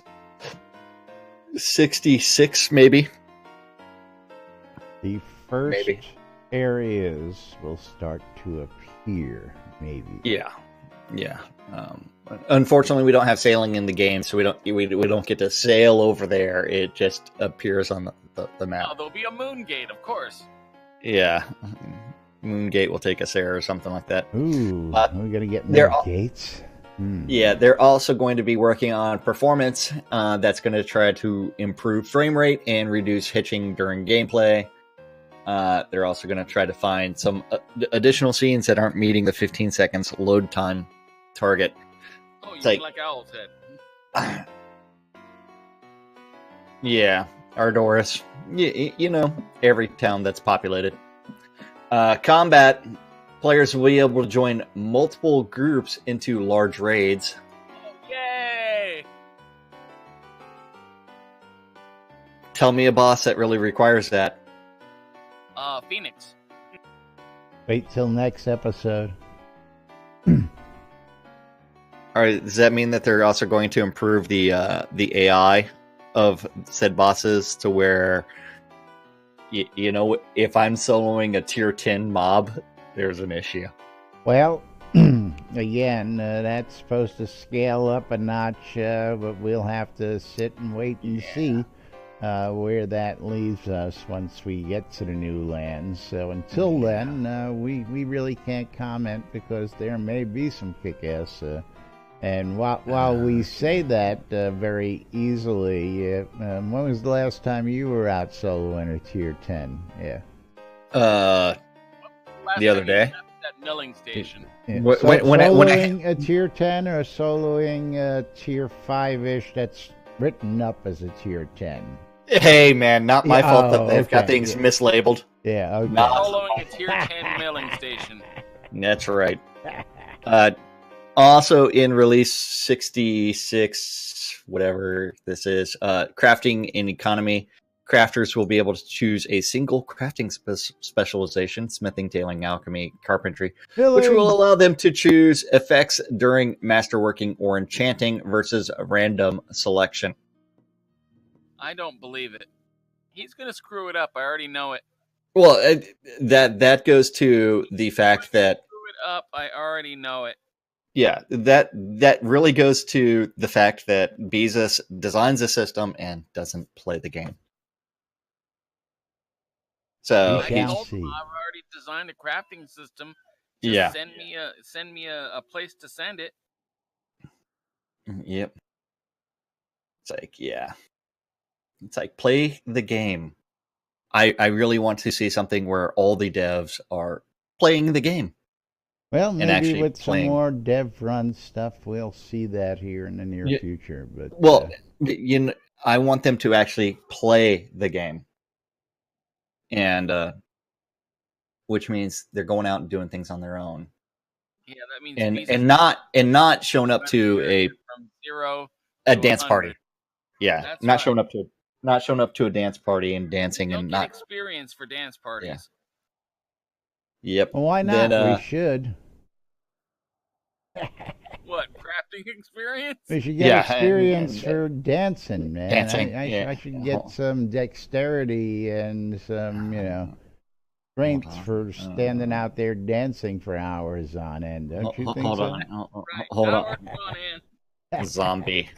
66, maybe. The first areas will start to appear, maybe. Yeah. Unfortunately, we don't have sailing in the game, so we don't get to sail over there. It just appears on the map. Oh, there'll be a moon gate, of course. Yeah, Moongate will take us there or something like that. Ooh, we're gonna get more gates. Yeah, they're also going to be working on performance. That's going to try to improve frame rate and reduce hitching during gameplay. They're also going to try to find some additional scenes that aren't meeting the 15 seconds load time target. Oh, you mean like Owl's Head? Yeah, Ardoris. You know, every town that's populated. Combat. Players will be able to join multiple groups into large raids. Yay! Tell me a boss that really requires that. Phoenix. Wait till next episode. Alright, does that mean that they're also going to improve the AI of said bosses to where, you know, if I'm soloing a tier 10 mob, there's an issue? Well, again, that's supposed to scale up a notch, but we'll have to sit and wait and see where that leaves us once we get to the new lands. So until then, we really can't comment because there may be some kick-ass. And while we say that very easily, when was the last time you were out soloing a tier 10? Yeah. The other day. That milling station. Yeah. Soloing a tier 10 or soloing a tier 5-ish that's written up as a tier 10. Hey, man, not my fault that they've got things mislabeled. Yeah, okay. Following a tier 10 mailing station. That's right. Also in release 66, whatever this is, crafting in economy, crafters will be able to choose a single crafting specialization, smithing, tailoring, alchemy, carpentry, which will allow them to choose effects during masterworking or enchanting versus a random selection. I don't believe it. He's going to screw it up. I already know it. Well, that goes to the fact that screw it up. I already know it. Yeah, that really goes to the fact that Beezus designs a system and doesn't play the game. So I told him I've already designed a crafting system. Just send me a place to send it. Yep. It's like play the game. I really want to see something where all the devs are playing the game. Well, maybe with some more dev-run stuff, we'll see that here in the near future. But I want them to actually play the game, and which means they're going out and doing things on their own. Yeah, that means and not showing up to from 0 a to dance 100. party. Yeah, that's not showing up to a dance party and dancing Don't and get not experience for dance parties. Yep. Well, why not? Then, we should. What, crafting experience? We should get experience for dancing, man. Dancing. I should get some dexterity and some, strength for standing out there dancing for hours on end. Don't you think so? Hold on. Zombie.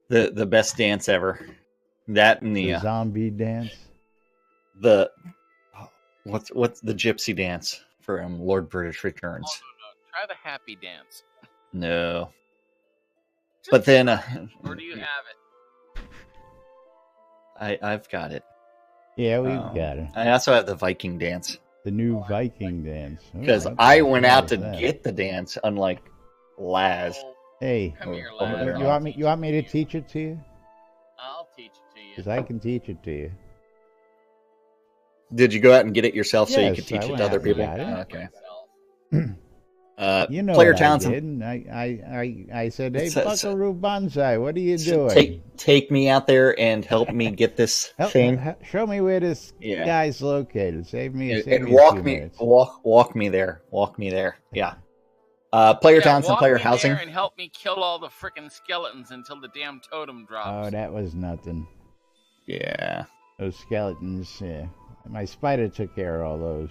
The best dance ever. That and the zombie dance. What's the gypsy dance from Lord British Returns? Oh, no. Try the happy dance. No. But then or do you have it? I've got it. Yeah, we've got it. I also have the Viking dance. The new Viking dance. Because I went out to get the dance, unlike Laz. Hey, come here, Laz. You want me to teach it to you? I'll teach it to you. Because I can teach it to you. Did you go out and get it yourself so you could teach I it to other people? Okay. Player Townsend. I said, hey, Buckaroo Banzai, what are you doing? Take me out there and help me get this thing. Show me where this guy's located. Save me walk me there. Yeah. Player Townsend, player housing. There and help me kill all the frickin' skeletons until the damn totem drops. Oh, that was nothing. Yeah. Those skeletons, yeah. My spider took care of all those.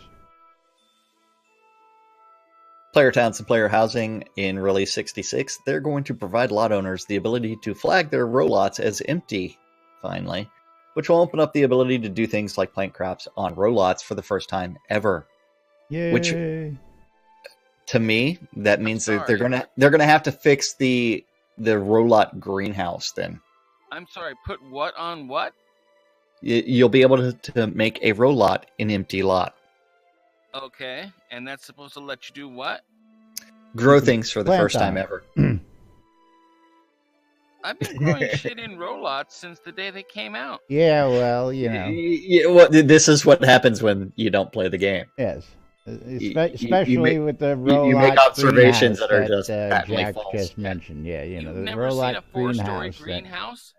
Player Townsend, player housing in release 66. They're going to provide lot owners the ability to flag their row lots as empty, finally, which will open up the ability to do things like plant crops on row lots for the first time ever. Yay. Which, to me, that means that they're gonna have to fix the row lot greenhouse. Then I'm sorry. Put what on what? You'll be able to make a row lot an empty lot. Okay, and that's supposed to let you do what? Grow things for the first time ever. I've been growing shit in row lots since the day they came out. Yeah, well, this is what happens when you don't play the game. Yes. Especially with the row you make observations that are just patently Jack false. just mentioned. Yeah, You've the never row seen a lot 4-story greenhouse?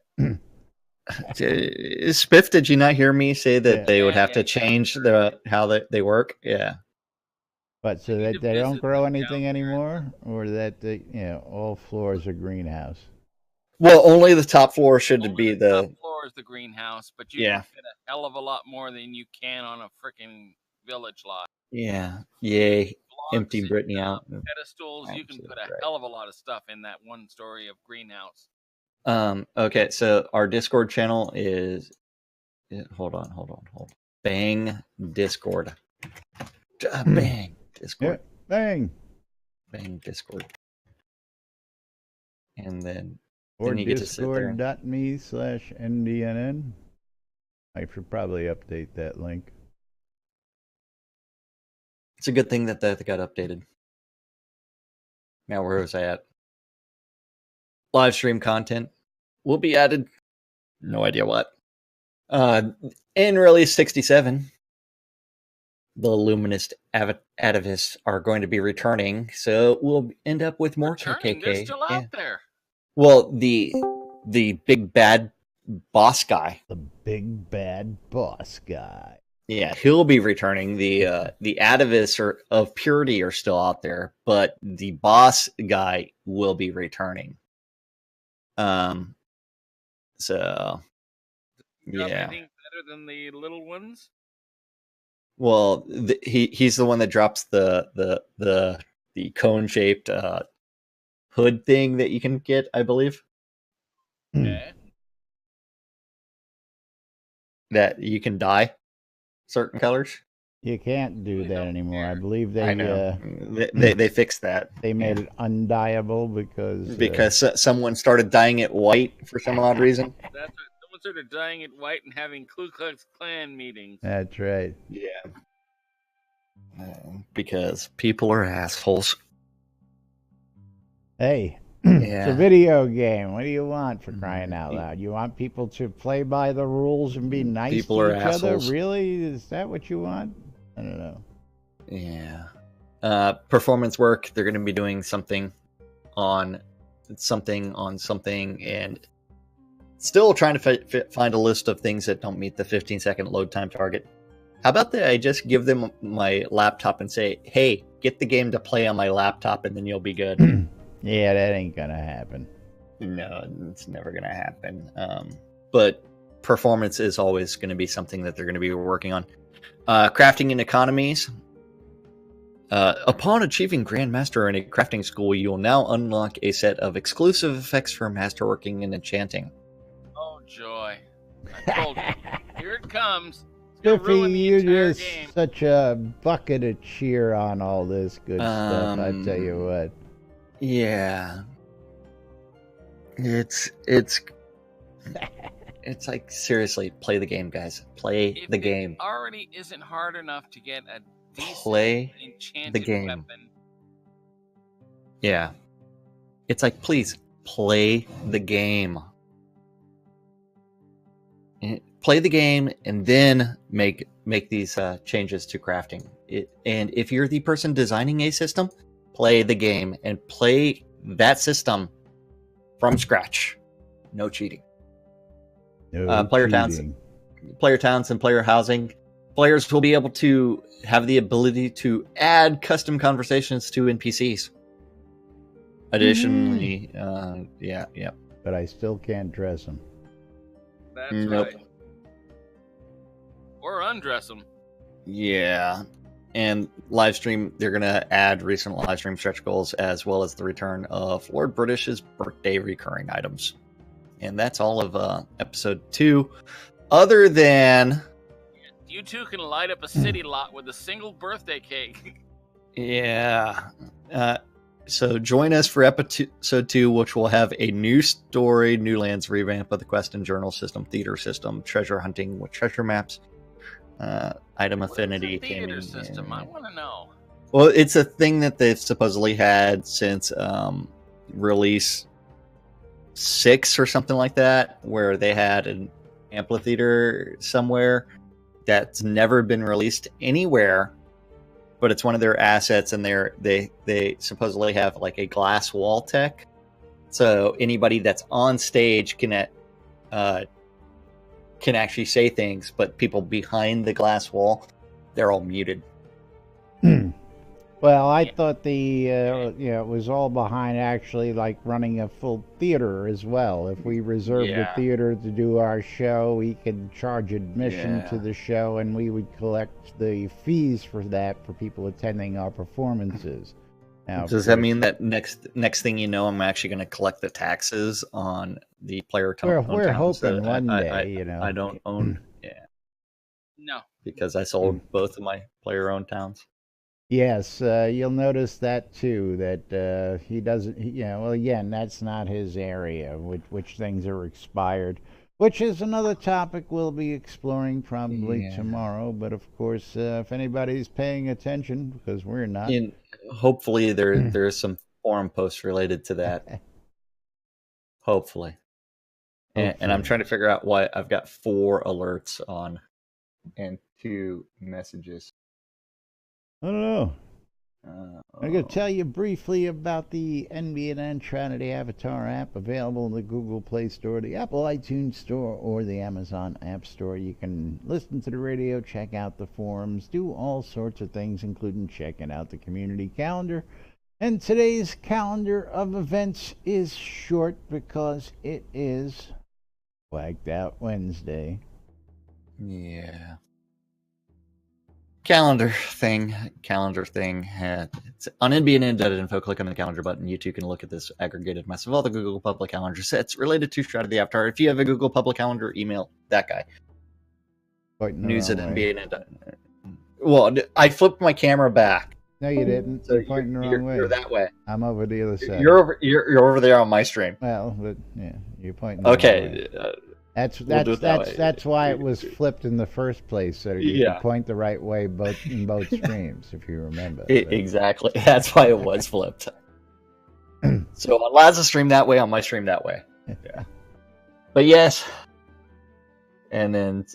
Spiff, did you not hear me say that they would have to change how they work? Yeah. But so that they don't grow anything anymore, or that all floors are greenhouse. Well, only the top floor should be the top floor is the greenhouse, but you can fit a hell of a lot more than you can on a freaking village lot. Yeah. Yay. Blocks Empty Brittany out. Pedestals, you can put a hell of a lot of stuff in that one story of greenhouse. Okay, so our Discord channel is hold on. Bang Discord. Bang Discord. Yeah, bang Discord. And then or you get to sit there. Discord.me/NBNN. I should probably update that link. It's a good thing that got updated. Now where was I at? Live stream content. will be added. No idea what. In release 67, the Luminous Atavists are going to be returning, so we'll end up with more Returning? KKK. They're still out there. Well, the big bad boss guy. The big bad boss guy. Yeah, he'll be returning. The Atavists of Purity are still out there, but the boss guy will be returning. So yeah. Anything better than the little ones? Well, he's the one that drops the cone shaped hood thing that you can get, I believe. Okay. That you can dye certain colors. You can't do that anymore. I believe they they fixed that. They made it undyeable because someone started dyeing it white for some odd reason. That's right. Someone started dyeing it white and having Ku Klux Klan meetings. That's right. Yeah. Because people are assholes. Hey, it's a video game. What do you want, for crying out loud? You want people to play by the rules and be nice people to are each assholes. other? Really? Is that what you want? I don't know. Yeah. Performance work. They're going to be doing something on something, and still trying to find a list of things that don't meet the 15-second load time target. How about that? I just give them my laptop and say, "Hey, get the game to play on my laptop, and then you'll be good." Yeah, that ain't gonna happen. No, it's never gonna happen. But performance is always going to be something that they're going to be working on. Crafting and economies. Upon achieving Grandmaster in a crafting school, you will now unlock a set of exclusive effects for masterworking and enchanting. Oh joy! I told you. Here it comes. Spiffy, you're just such a bucket of cheer on all this good stuff. I tell you what. Yeah. It's like, seriously, play the game, guys. Play the game. It already isn't hard enough to get a decent enchanted the game. weapon. Yeah. It's like, please play the game. Play the game and then make these changes to crafting. And if you're the person designing a system, play the game and play that system from scratch. No cheating. No player cheating. towns and player housing. Players will be able to have the ability to add custom conversations to NPCs. Additionally, yeah. But I still can't dress them. That's right. Or undress them. Yeah. And live stream, they're going to add recent live stream stretch goals as well as the return of Lord British's birthday recurring items. And that's all of episode 2. Other than... You two can light up a city lot with a single birthday cake. Yeah. So join us for episode 2, which will have a new story, new lands revamp of the quest and journal system, theater system, treasure hunting with treasure maps, item affinity. What is the theater system? I want to know. Well, it's a thing that they've supposedly had since release 6 or something like that, where they had an amphitheater somewhere that's never been released anywhere, but it's one of their assets, and they supposedly have like a glass wall tech, so anybody that's on stage can actually say things, but people behind the glass wall, they're all muted. Well, I thought it was all behind actually like running a full theater as well. If we reserved the theater to do our show, we could charge admission to the show, and we would collect the fees for that for people attending our performances. Now, does that mean that next thing you know, I'm actually going to collect the taxes on the player? We're hoping one day. I don't own. No, because I sold both of my player-owned towns. Yes, you'll notice that too. That he doesn't. Well, again, that's not his area. Which things are expired, which is another topic we'll be exploring probably tomorrow. But of course, if anybody's paying attention, because we're not, hopefully there's some forum posts related to that. Hopefully. And I'm trying to figure out why I've got 4 alerts on and 2 messages. I don't know. I'm going to tell you briefly about the NBNN Trinity Avatar app, available in the Google Play Store, the Apple iTunes Store, or the Amazon App Store. You can listen to the radio, check out the forums, do all sorts of things, including checking out the community calendar. And today's calendar of events is short because it is Blacked Out Wednesday. Yeah. Calendar thing. It's on NBNN.info. Click on the calendar button. You too can look at this aggregated mess of all the Google Public Calendar sets related to Shroud of the Avatar. If you have a Google Public Calendar, email that guy. News at NBNN. Well, I flipped my camera back. No, you didn't. So you're pointing the wrong way. You're that way. I'm over the other side. You're over there on my stream. Well, but yeah, you're pointing. Okay. That's why it was flipped in the first place, so you could point the right way in both streams, if you remember. Exactly. That's why it was flipped. So on Laz's stream that way, on my stream that way. Yeah. But yes. And then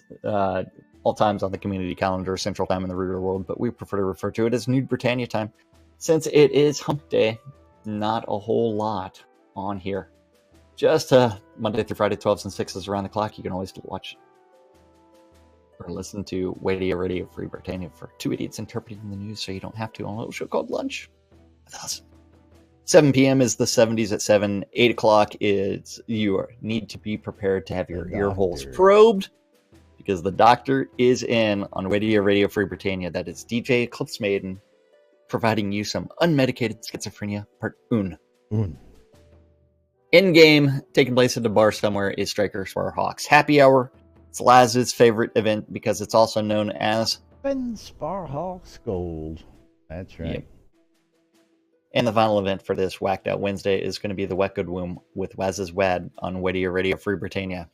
all times on the community calendar, Central Time in the real world, but we prefer to refer to it as New Britannia time. Since it is Hump Day, not a whole lot on here. Just Monday through Friday, 12s and 6s around the clock. You can always watch or listen to Radio Free Britannia for 2 idiots interpreting the news so you don't have to on a little show called Lunch with us. 7 p.m. is the 70s at 7. 8 o'clock is you need to be prepared to have your ear holes probed because the doctor is in on Radio Free Britannia. That is DJ Eclipse Maiden providing you some unmedicated schizophrenia part un. In-game, taking place at a bar somewhere, is Striker Sparhawks Happy Hour. It's Laz's favorite event because it's also known as Ben Sparhawks Gold. That's right. Yep. And the final event for this Whacked Out Wednesday is going to be the Wet Good Womb with Waz's Wad on Radio Free Britannia.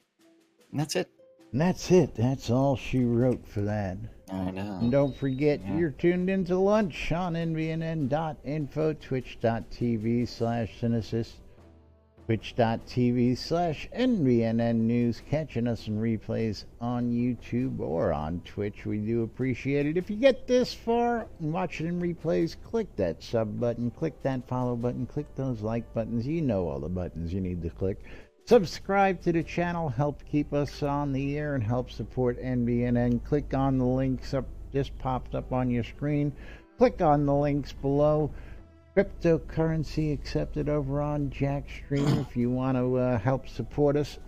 And that's it. And that's it. That's all she wrote for that. I know. And don't forget, you're tuned into Lunch on NBNN.info, twitch.tv/Synesis. Twitch.tv/NBNN News, catching us in replays on YouTube or on Twitch. We do appreciate it. If you get this far and watch it in replays, click that sub button, click that follow button, click those like buttons. You know all the buttons you need to click. Subscribe to the channel, help keep us on the air and help support NBNN. Click on the links up just popped up on your screen. Click on the links below. Cryptocurrency accepted over on Jackstream if you want to help support us.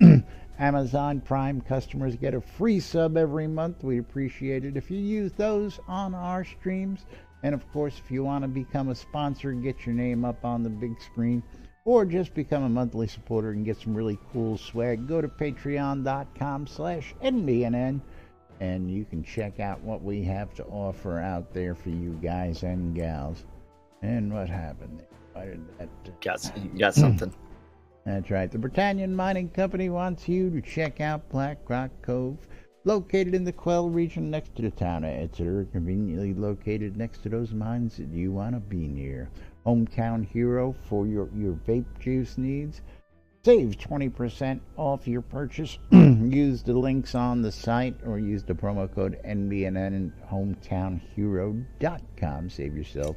Amazon Prime customers get a free sub every month. We appreciate it if you use those on our streams. And of course, if you want to become a sponsor and get your name up on the big screen, or just become a monthly supporter and get some really cool swag, go to patreon.com/NBNN and you can check out what we have to offer out there for you guys and gals. And what happened there? Why did that... Got something. That's right. The Britannian Mining Company wants you to check out Black Rock Cove, located in the Quell region next to the town of Exeter, conveniently located next to those mines that you want to be near. Hometown hero for your vape juice needs. Save 20% off your purchase. Use the links on the site or use the promo code NBNN at hometownhero.com. Save yourself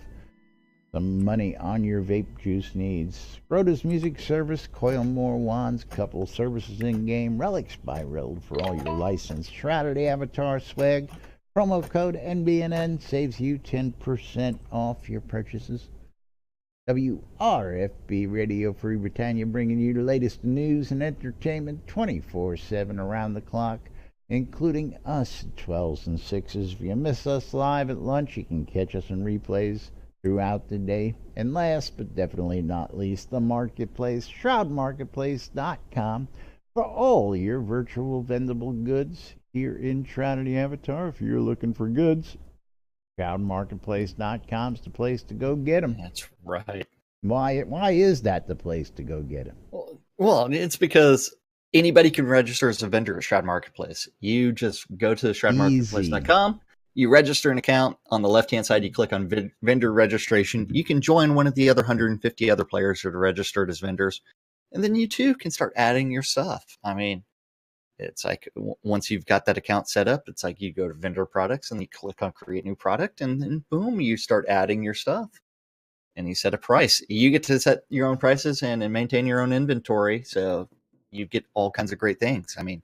some money on your vape juice needs. Rhoda's Music Service, Coil More Wands, couple services in-game, Relics by Riddle for all your licensed Shroud of the Avatar swag. Promo code NBNN saves you 10% off your purchases. WRFB Radio Free Britannia, bringing you the latest news and entertainment 24/7 around the clock, including us at 12s and 6s. If you miss us live at lunch, you can catch us in replays throughout the day. And last but definitely not least, the marketplace, shroudmarketplace.com, for all your virtual vendable goods here in Shroud of the Avatar. If you're looking for goods, shroudmarketplace.com is the place to go get them. That's right. Why is that the place to go get them? Well, it's because anybody can register as a vendor at Shroud Marketplace. You just go to shroudmarketplace.com. You register an account. On the left-hand side, you click on vendor registration. You can join one of the other 150 other players that are registered as vendors. And then you too can start adding your stuff. I mean, it's like once you've got that account set up, it's like you go to vendor products and you click on create new product, and then boom, you start adding your stuff. And you set a price. You get to set your own prices and maintain your own inventory. So you get all kinds of great things. I mean,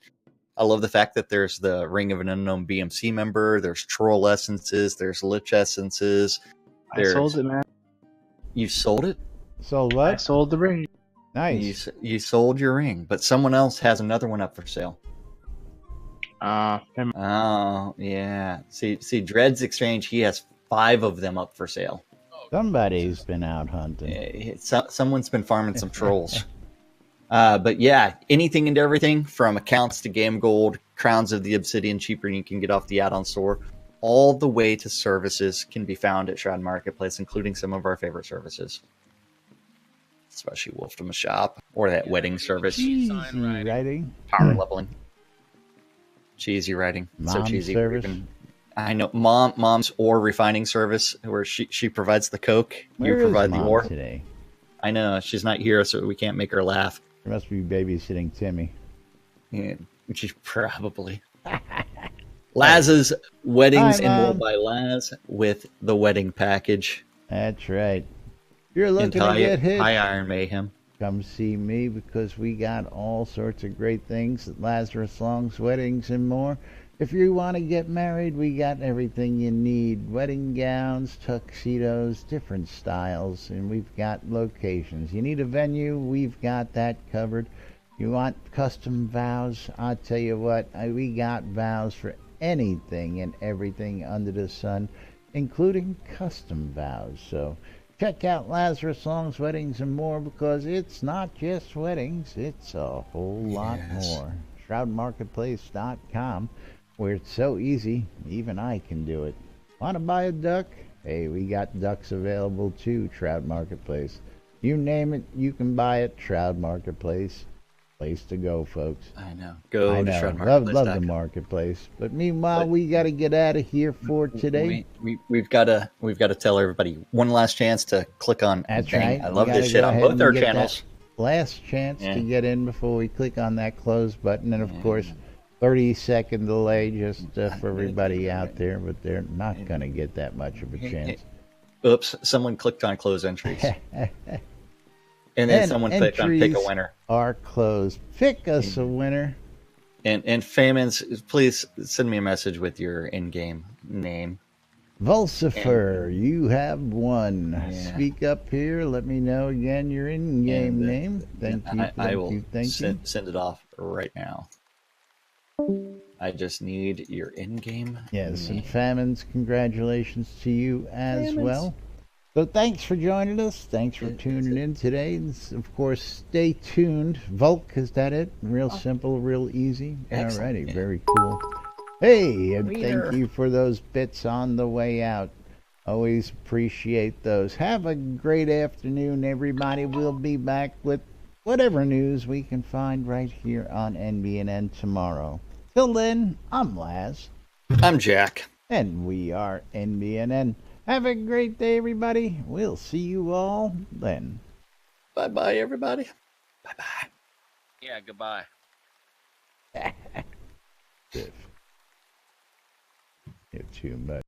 I love the fact that there's the Ring of an Unknown BMC member. There's Troll Essences. There's Lich Essences. I sold it, man. You sold it? Sold what? I sold the ring. Nice. You sold your ring, but someone else has another one up for sale. Oh, yeah. See, Dread's Exchange, he has 5 of them up for sale. Somebody's been out hunting. Someone's been farming some trolls. But yeah, anything and everything from accounts to game gold, crowns of the obsidian cheaper than you can get off the add-on store, all the way to services can be found at Shroud Marketplace, including some of our favorite services. Especially Wolfdom Shop or that wedding service. Cheesy writing. Power leveling. Cheesy writing. So cheesy. Service. I know, mom's ore refining service where she provides the coke. Where you provide is the ore today. I know she's not here, so we can't make her laugh. She must be babysitting Timmy. Yeah, she's probably. Laz's weddings and more by Laz with the wedding package. That's right. You're looking to get hit. High Iron Mayhem. Come see me because we got all sorts of great things at Lazarus Long's Weddings and More. If you want to get married, we got everything you need. Wedding gowns, tuxedos, different styles, and we've got locations. You need a venue, we've got that covered. You want custom vows? I'll tell you what, we got vows for anything and everything under the sun, including custom vows. So check out Lazarus Long's Weddings and More because it's not just weddings, it's a whole lot more. ShroudMarketplace.com, where it's so easy, even I can do it. Want to buy a duck? Hey, we got ducks available too, Shroud Marketplace. You name it, you can buy it, Shroud Marketplace. Place to go, folks. I know. Go to Shroud Marketplace. Love the marketplace. But meanwhile, we got to get out of here for today. We've got to tell everybody one last chance to click on. That's right. I love this shit on both our channels. Last chance to get in before we click on that close button, and of course, 30-second delay just for everybody out there, but they're not going to get that much of a chance. Oops! Someone clicked on close entries. And then someone clicked on pick a winner. Are closed. Pick us a winner. And Famines, please send me a message with your in-game name. Vulcifer, you have won. Yeah. Speak up here. Let me know again your in-game name. Thank you. I will send it off right now. I just need your in-game name. And Famines, congratulations to you as well. So thanks for joining us. Thanks for tuning in today. And of course, stay tuned. Volk, is that it? Real simple, real easy. Alrighty, very cool. Hey, and thank you for those bits on the way out. Always appreciate those. Have a great afternoon, everybody. We'll be back with whatever news we can find right here on NBNN tomorrow. Till then, I'm Laz. I'm Jack. And we are NBNN. Have a great day, everybody. We'll see you all then. Bye-bye, everybody. Bye-bye. Yeah, goodbye. You're too much.